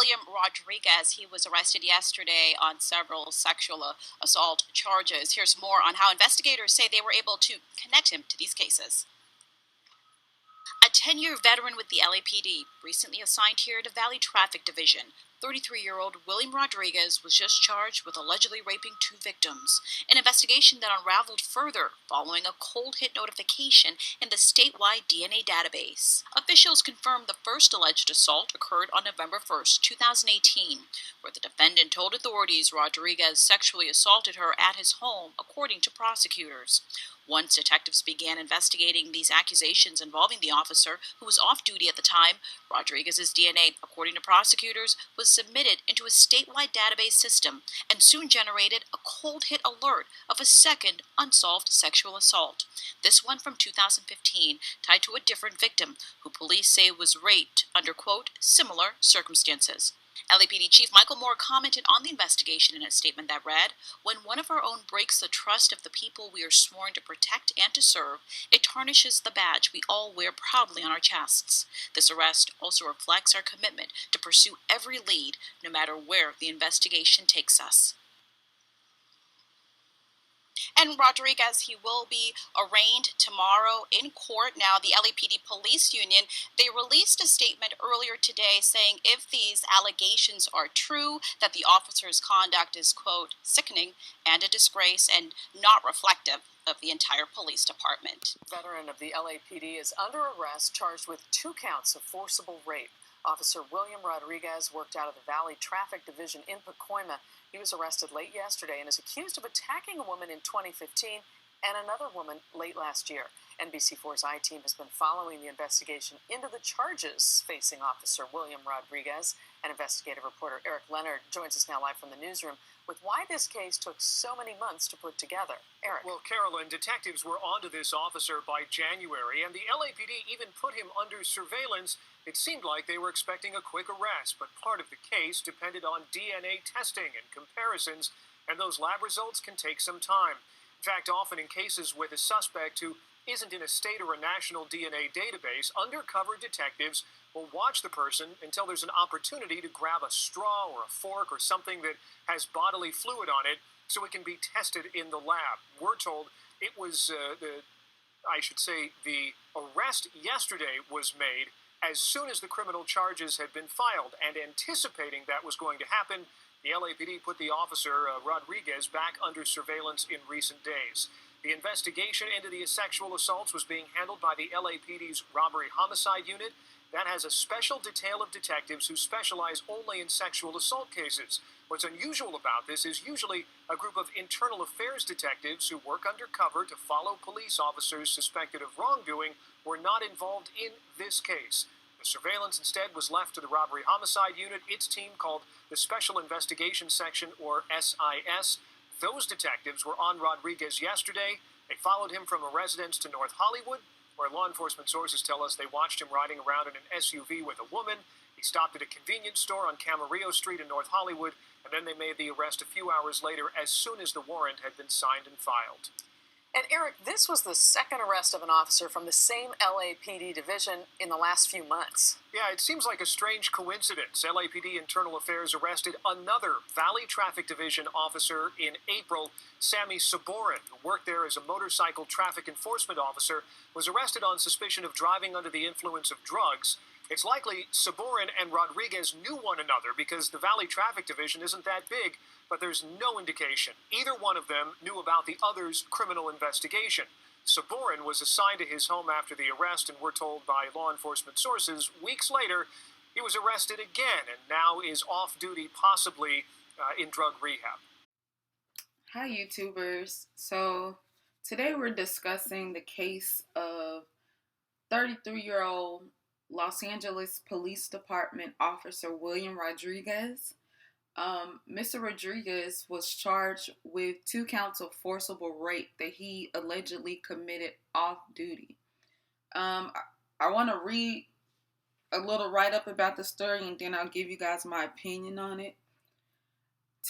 William Rodriguez, he was arrested yesterday on several sexual assault charges. Here's more on how investigators say they were able to connect him to these cases. A 10-year veteran with the LAPD, recently assigned here to Valley Traffic Division, 33-year-old William Rodriguez was just charged with allegedly raping 2 victims, an investigation that unraveled further following a cold hit notification in the statewide DNA database. Officials confirmed the first alleged assault occurred on November 1st, 2018, where the defendant told authorities Rodriguez sexually assaulted her at his home, according to prosecutors. Once detectives began investigating these accusations involving the officer, who was off duty at the time, Rodriguez's DNA, according to prosecutors, was submitted into a statewide database system and soon generated a cold hit alert of a second unsolved sexual assault. This one from 2015, tied to a different victim, who police say was raped under, quote, similar circumstances. LAPD Chief Michael Moore commented on the investigation in a statement that read, "When one of our own breaks the trust of the people we are sworn to protect and to serve, it tarnishes the badge we all wear proudly on our chests. This arrest also reflects our commitment to pursue every lead, no matter where the investigation takes us." And Rodriguez, he will be arraigned tomorrow in court. Now, the LAPD Police Union, they released a statement earlier today saying if these allegations are true, that the officer's conduct is, quote, sickening and a disgrace and not reflective of the entire police department. Veteran of the LAPD is under arrest, charged with 2 counts of forcible rape. Officer William Rodriguez worked out of the Valley Traffic Division in Pacoima. He was arrested late yesterday and is accused of attacking a woman in 2015 and another woman late last year. NBC4's I-Team has been following the investigation into the charges facing Officer William Rodriguez. And investigative reporter Eric Leonard joins us now live from the newsroom with why this case took so many months to put together. Eric. Well, Carolyn, detectives were onto this officer by January, and the LAPD even put him under surveillance. It seemed like they were expecting a quick arrest, but part of the case depended on DNA testing and comparisons, and those lab results can take some time. In fact, often in cases with a suspect who isn't in a state or a national DNA database, undercover detectives will watch the person until there's an opportunity to grab a straw or a fork or something that has bodily fluid on it so it can be tested in the lab. We're told it was, the arrest yesterday was made as soon as the criminal charges had been filed, and anticipating that was going to happen, the LAPD put the officer, Rodriguez, back under surveillance in recent days. The investigation into the sexual assaults was being handled by the LAPD's robbery homicide unit. That has a special detail of detectives who specialize only in sexual assault cases. What's unusual about this is usually a group of internal affairs detectives who work undercover to follow police officers suspected of wrongdoing were not involved in this case. The surveillance instead was left to the robbery homicide unit, its team called the Special Investigation Section, or SIS. Those detectives were on Rodriguez yesterday. They followed him from a residence to North Hollywood, where law enforcement sources tell us they watched him riding around in an SUV with a woman. He stopped at a convenience store on Camarillo Street in North Hollywood, and then they made the arrest a few hours later as soon as the warrant had been signed and filed. And Eric, this was the second arrest of an officer from the same LAPD division in the last few months. Yeah, it seems like a strange coincidence. LAPD Internal Affairs arrested another Valley Traffic Division officer in April. Sammy Saborin, who worked there as a motorcycle traffic enforcement officer, was arrested on suspicion of driving under the influence of drugs. It's likely Saborin and Rodriguez knew one another because the Valley Traffic Division isn't that big, but there's no indication either one of them knew about the other's criminal investigation. Saborin was assigned to his home after the arrest, and we're told by law enforcement sources weeks later he was arrested again and now is off duty, possibly in drug rehab. Hi, YouTubers. So today we're discussing the case of 33-year-old Los Angeles Police Department Officer William Rodriguez. Mr. Rodriguez was charged with 2 counts of forcible rape that he allegedly committed off duty. I want to read a little write-up about the story, and then I'll give you guys my opinion on it.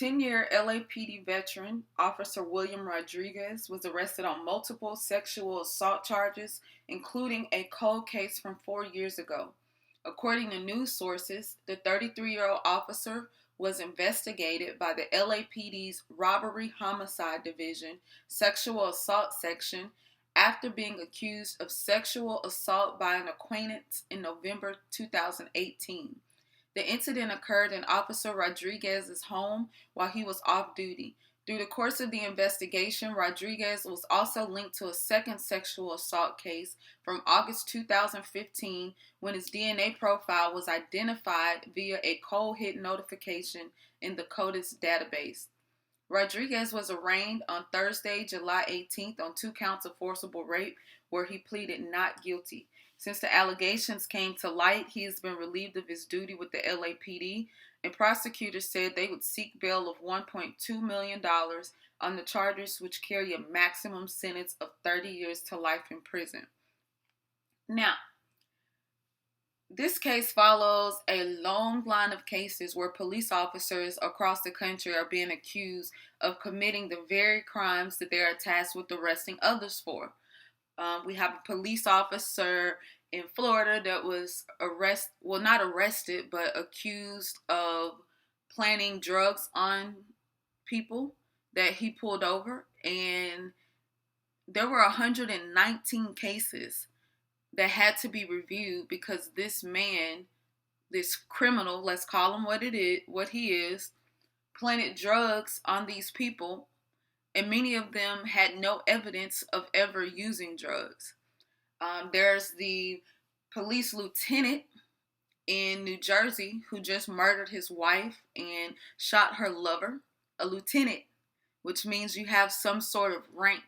10-year LAPD veteran Officer William Rodriguez was arrested on multiple sexual assault charges, including a cold case from 4 years ago. According to news sources, the 33-year-old officer was investigated by the LAPD's Robbery Homicide Division Sexual Assault Section after being accused of sexual assault by an acquaintance in November 2018. The incident occurred in Officer Rodriguez's home while he was off duty. Through the course of the investigation, Rodriguez was also linked to a second sexual assault case from August 2015 when his DNA profile was identified via a cold hit notification in the CODIS database. Rodriguez was arraigned on Thursday, July 18th on 2 counts of forcible rape, where he pleaded not guilty. Since the allegations came to light, he has been relieved of his duty with the LAPD, and prosecutors said they would seek bail of $1.2 million on the charges, which carry a maximum sentence of 30 years to life in prison. Now, this case follows a long line of cases where police officers across the country are being accused of committing the very crimes that they are tasked with arresting others for. We have a police officer in Florida that was not arrested, but accused of planting drugs on people that he pulled over. And there were 119 cases that had to be reviewed because this man, this criminal, let's call him what he is, planted drugs on these people, and many of them had no evidence of ever using drugs. There's the police lieutenant in New Jersey who just murdered his wife and shot her lover, a lieutenant, which means you have some sort of rank.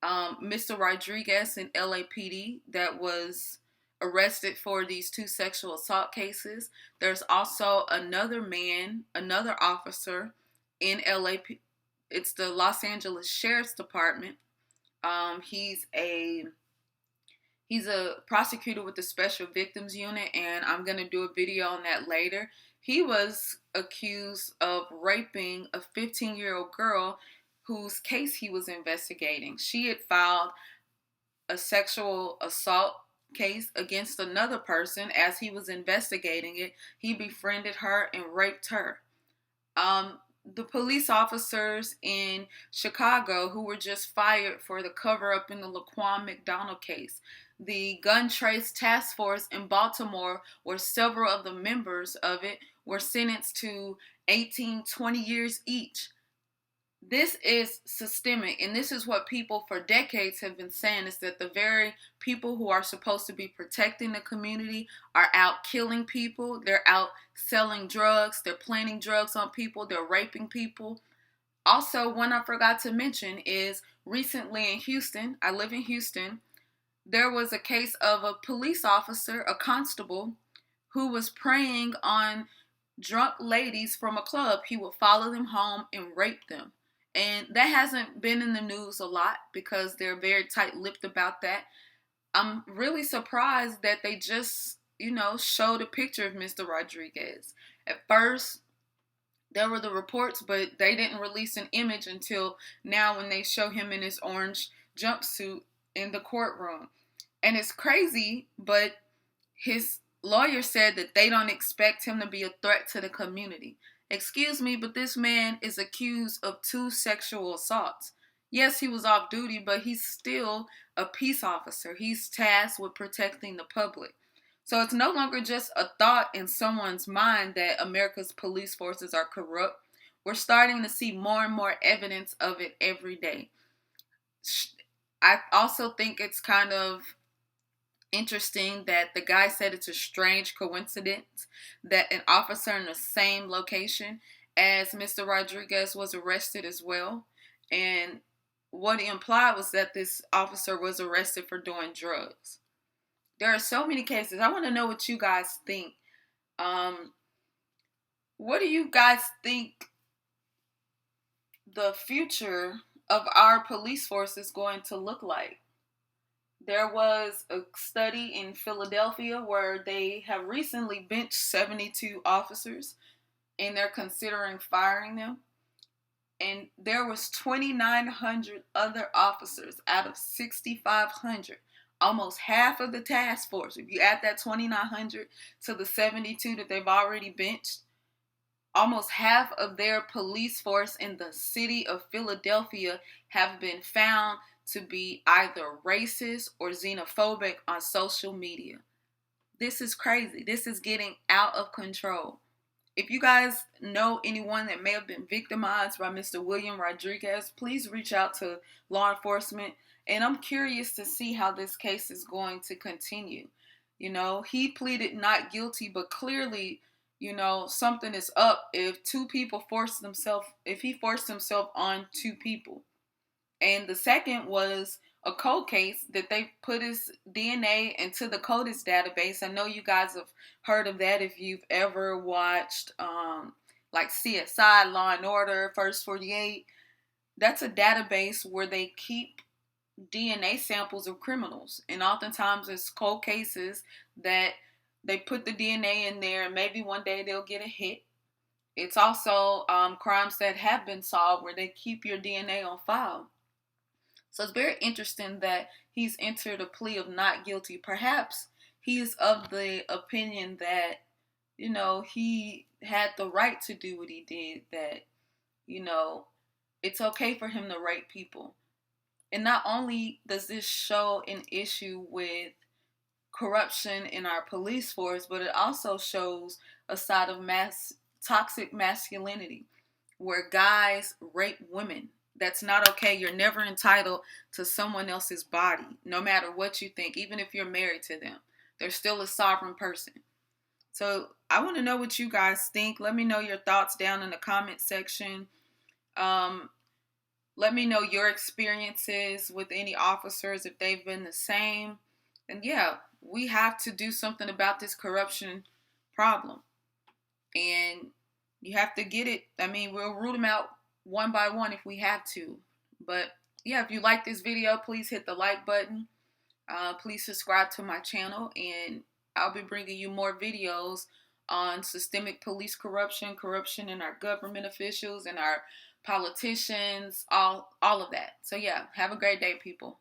Mr. Rodriguez in LAPD that was arrested for these 2 sexual assault cases. There's also another officer in LAPD. It's the Los Angeles Sheriff's Department. He's a prosecutor with the Special Victims Unit, and I'm going to do a video on that later. He was accused of raping a 15-year-old girl whose case he was investigating. She had filed a sexual assault case against another person. As he was investigating it, he befriended her and raped her. The police officers in Chicago who were just fired for the cover-up in the Laquan McDonald case. The Gun Trace Task Force in Baltimore, where several of the members of it were sentenced to 18, 20 years each. This is systemic, and this is what people for decades have been saying, is that the very people who are supposed to be protecting the community are out killing people. They're out selling drugs. They're planting drugs on people. They're raping people. Also, one I forgot to mention is recently in Houston, I live in Houston, there was a case of a police officer, a constable, who was preying on drunk ladies from a club. He would follow them home and rape them. And that hasn't been in the news a lot because they're very tight-lipped about that. I'm really surprised that they just, showed a picture of Mr. Rodriguez. At first, there were the reports, but they didn't release an image until now when they show him in his orange jumpsuit in the courtroom. And it's crazy, but his lawyer said that they don't expect him to be a threat to the community. Excuse me, but this man is accused of 2 sexual assaults. Yes, he was off duty, but he's still a peace officer. He's tasked with protecting the public. So it's no longer just a thought in someone's mind that America's police forces are corrupt. We're starting to see more and more evidence of it every day. I also think it's kind of interesting that the guy said it's a strange coincidence that an officer in the same location as Mr. Rodriguez was arrested as well. And what he implied was that this officer was arrested for doing drugs. There are so many cases. I want to know what you guys think. What do you guys think the future of our police force is going to look like? There was a study in Philadelphia where they have recently benched 72 officers and they're considering firing them. And there was 2,900 other officers out of 6,500 almost half of the task force, if you add that 2,900 to the 72 that they've already benched, almost half of their police force in the city of Philadelphia have been found to be either racist or xenophobic on social media. This is crazy. This is getting out of control. If you guys know anyone that may have been victimized by Mr. William Rodriguez, please reach out to law enforcement. And I'm curious to see how this case is going to continue. You know, he pleaded not guilty, but clearly, you know, something is up if he forced himself on two people. And the second was a cold case that they put his DNA into the CODIS database. I know you guys have heard of that if you've ever watched like CSI, Law and Order, First 48. That's a database where they keep DNA samples of criminals. And oftentimes it's cold cases that they put the DNA in there and maybe one day they'll get a hit. It's also crimes that have been solved where they keep your DNA on file. So it's very interesting that he's entered a plea of not guilty. Perhaps he's of the opinion that, you know, he had the right to do what he did, that, you know, it's okay for him to rape people. And not only does this show an issue with corruption in our police force, but it also shows a side of toxic masculinity where guys rape women. That's not okay. You're never entitled to someone else's body, no matter what you think, even if you're married to them. They're still a sovereign person. So I want to know what you guys think. Let me know your thoughts down in the comment section. Let me know your experiences with any officers, if they've been the same. And yeah, we have to do something about this corruption problem. And you have to get it. I mean, we'll root them out one by one if we have to. But yeah, if you like this video, please hit the like button. Please subscribe to my channel, and I'll be bringing you more videos on systemic police corruption, corruption in our government officials and our politicians, all of that. So yeah, have a great day, people.